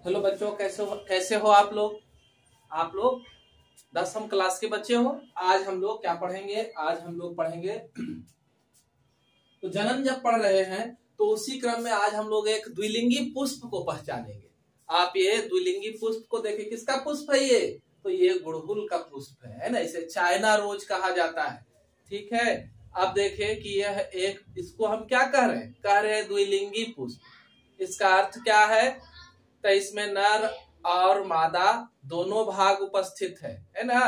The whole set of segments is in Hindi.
हेलो बच्चों, कैसे हो आप लोग। आप लोग 10वीं क्लास के बच्चे हो। आज हम लोग क्या पढ़ेंगे? आज हम लोग पढ़ेंगे तो जन्म जब पढ़ रहे हैं तो उसी क्रम में आज हम लोग एक द्विलिंगी पुष्प को पहचानेंगे। आप ये द्विलिंगी पुष्प को देखें, किसका पुष्प है ये? तो ये गुड़हुल का पुष्प है ना। इसे चाइना रोज कहा जाता है। ठीक है, अब देखें कि यह एक, इसको हम क्या कह रहे हैं? कह रहे हैं द्विलिंगी पुष्प। इसका अर्थ क्या है? तो इसमें नर और मादा दोनों भाग उपस्थित है ना।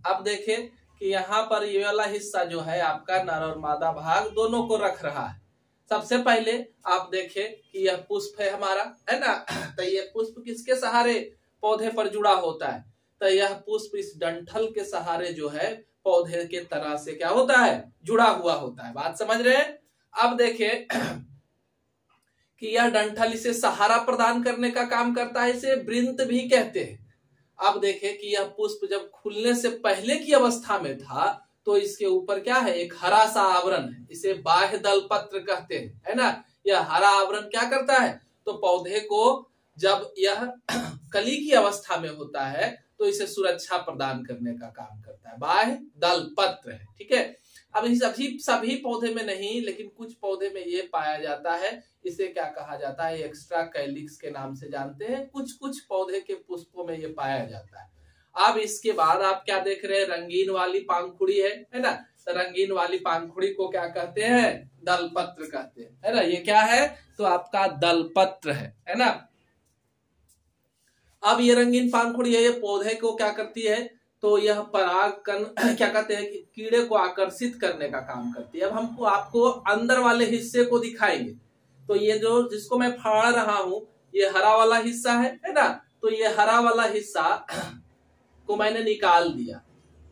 अब देखें कि यहाँ पर ये वाला हिस्सा जो है आपका नर और मादा भाग दोनों को रख रहा है। सबसे पहले आप देखें कि यह पुष्प है हमारा, है ना। तो ये पुष्प किसके सहारे पौधे पर जुड़ा होता है? तो यह पुष्प इस डंठल के सहारे जो है पौधे के तरह से क्या होता है? जुड़ा हुआ होता है। बात समझ रहे हैं? अब देखें कि यह डंठल इसे सहारा प्रदान करने का काम करता है। इसे वृंत भी कहते हैं। अब देखें कि यह पुष्प जब खुलने से पहले की अवस्था में था तो इसके ऊपर क्या है? एक हरा सा आवरण है। इसे बाह्य दल पत्र कहते हैं, है ना। यह हरा आवरण क्या करता है? तो पौधे को जब यह कली की अवस्था में होता है तो इसे सुरक्षा प्रदान करने का काम करता है। बाह्य दल पत्र है। ठीक है, अब सभी पौधे में नहीं, लेकिन कुछ पौधे में ये पाया जाता है। इसे क्या कहा जाता है? एक्स्ट्रा कैलिक्स के नाम से जानते हैं। कुछ पौधे के पुष्पों में ये पाया जाता है। अब इसके बाद आप क्या देख रहे हैं? रंगीन वाली पांखुड़ी है ना। तो रंगीन वाली पांखुड़ी को क्या कहते हैं? दलपत्र कहते हैं, है ना। ये क्या है? तो आपका दलपत्र है ना। अब ये रंगीन पांखुड़ी है, ये पौधे को क्या करती है? तो यह परागकण क्या कहते हैं कि कीड़े को आकर्षित करने का काम करती है। अब हमको आपको अंदर वाले हिस्से को दिखाएंगे। तो ये जो जिसको मैं फाड़ रहा हूं, ये हरा वाला हिस्सा है ना। तो ये हरा वाला हिस्सा को मैंने निकाल दिया।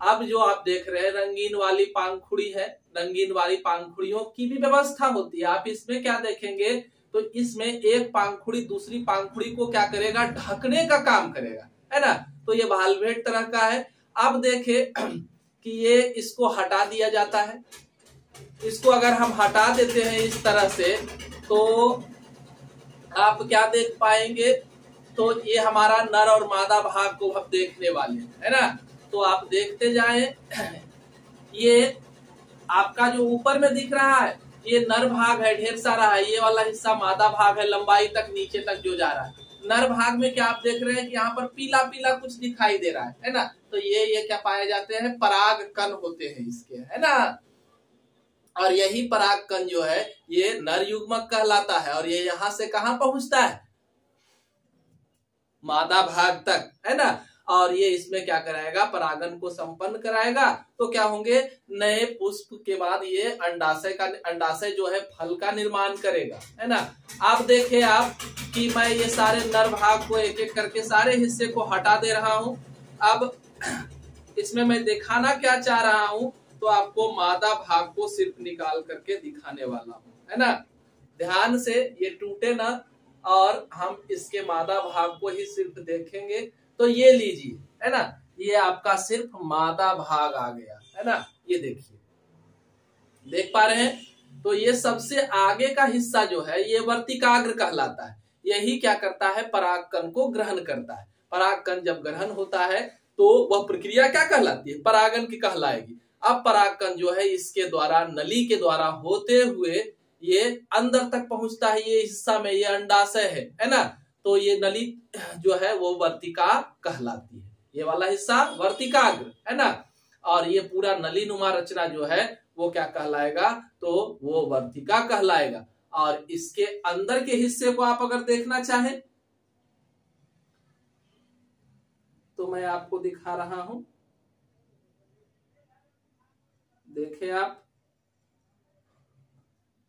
अब जो आप देख रहे हैं रंगीन वाली पांखुड़ी है। रंगीन वाली पांखुड़ियों की भी व्यवस्था होती है। आप इसमें क्या देखेंगे? तो इसमें एक पांखुड़ी दूसरी पांखुड़ी को क्या करेगा? ढकने का काम करेगा, है ना। तो ये वाल्वेट तरह का है। अब देखें कि ये इसको हटा दिया जाता है। इसको अगर हम हटा देते हैं इस तरह से तो आप क्या देख पाएंगे? तो ये हमारा नर और मादा भाग को हम देखने वाले हैं, है ना। तो आप देखते जाएं। ये आपका जो ऊपर में दिख रहा है ये नर भाग है, ढेर सारा है। ये वाला हिस्सा मादा भाग है, लंबाई तक नीचे तक जो जा रहा है। नर भाग में क्या आप देख रहे हैं कि यहाँ पर पीला पीला कुछ दिखाई दे रहा है ना। तो ये क्या पाए जाते हैं? पराग कण होते हैं इसके, है ना। और यही पराग कण जो है ये नर युग्मक कहलाता है। और ये यहाँ से कहाँ पहुंचता है? मादा भाग तक, है ना। और ये इसमें क्या कराएगा? परागन को संपन्न कराएगा। तो क्या होंगे? नए पुष्प के बाद ये अंडाशय जो है फल का निर्माण करेगा, है ना। आप देखें आप कि मैं ये सारे नर भाग को एक एक करके सारे हिस्से को हटा दे रहा हूं। अब इसमें मैं दिखाना क्या चाह रहा हूं? तो आपको मादा भाग को सिर्फ निकाल करके दिखाने वाला हूं, है ना। ध्यान से, ये टूटे ना, और हम इसके मादा भाग को ही सिर्फ देखेंगे। तो ये लीजिए, है ना, ये आपका सिर्फ मादा भाग आ गया, है ना। ये देखिए, देख पा रहे हैं? तो ये सबसे आगे का हिस्सा जो है ये वर्तिकाग्र कहलाता है। यही क्या करता है? परागकण को ग्रहण करता है। परागकण जब ग्रहण होता है तो वह प्रक्रिया क्या कहलाती है? परागन की कहलाएगी। अब परागकण जो है इसके द्वारा, नली के द्वारा होते हुए ये अंदर तक पहुंचता है। ये हिस्सा में ये अंडाशय है ना। तो ये नली जो है वो वर्तिका कहलाती है। ये वाला हिस्सा वर्तिकाग्र, है ना। और ये पूरा नली नुमा रचना जो है वो क्या कहलाएगा? तो वो वर्तिका कहलाएगा। और इसके अंदर के हिस्से को आप अगर देखना चाहें तो मैं आपको दिखा रहा हूं। देखें आप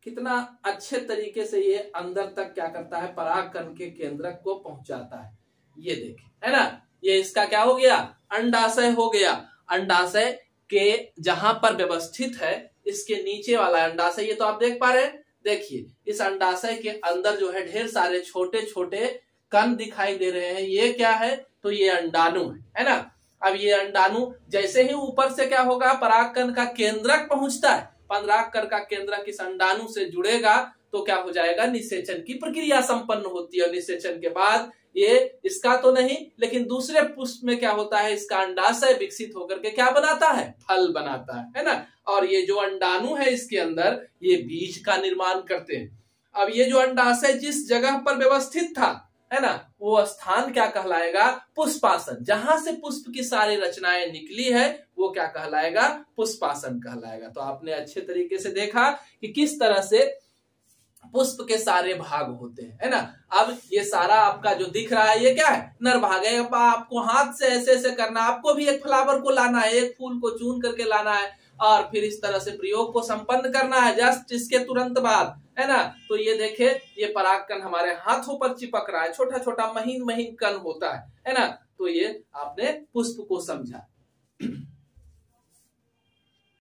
कितना अच्छे तरीके से ये अंदर तक क्या करता है? परागकण के केंद्रक को पहुंचाता है। ये देखें, है ना। ये इसका क्या हो गया? अंडाशय हो गया। अंडाशय के जहां पर व्यवस्थित है इसके नीचे वाला अंडाशय, ये तो आप देख पा रहे हैं। देखिए, इस अंडाशय के अंदर जो है ढेर सारे छोटे छोटे कण दिखाई दे रहे हैं। ये क्या है? तो ये अंडाणु है ना। अब ये अंडाणु जैसे ही ऊपर से क्या होगा? परागकण का केंद्रक पहुंचता है। परागकण का केंद्रक इस अंडाणु से जुड़ेगा तो क्या हो जाएगा, निषेचन की प्रक्रिया संपन्न होती है। और निषेचन के बाद ये इसका तो नहीं, लेकिन दूसरे पुष्प में क्या होता है, इसका अंडाशय विकसित होकर के क्या बनाता है, फल बनाता है ना। और ये जो अंडाणु है इसके अंदर ये बीज का निर्माण करते हैं। अब ये जो अंडाशय जिस जगह पर व्यवस्थित था है ना, वो स्थान क्या कहलाएगा, पुष्पासन। जहां से पुष्प की सारी रचनाएं निकली है वो क्या कहलाएगा, पुष्पासन कहलाएगा। तो आपने अच्छे तरीके से देखा कि किस तरह से पुष्प के सारे भाग होते हैं, है ना। अब ये सारा आपका जो दिख रहा है ये क्या है, नर भाग है। आपको हाथ से ऐसे ऐसे करना, आपको भी एक फ्लावर को लाना है, एक फूल को चुन करके लाना है और फिर इस तरह से प्रयोग को संपन्न करना है जस्ट इसके तुरंत बाद, है ना। तो ये देखे ये परागकण हमारे हाथों पर चिपक रहा है, छोटा छोटा महीन महीन कण होता है ना। तो ये आपने पुष्प को समझा।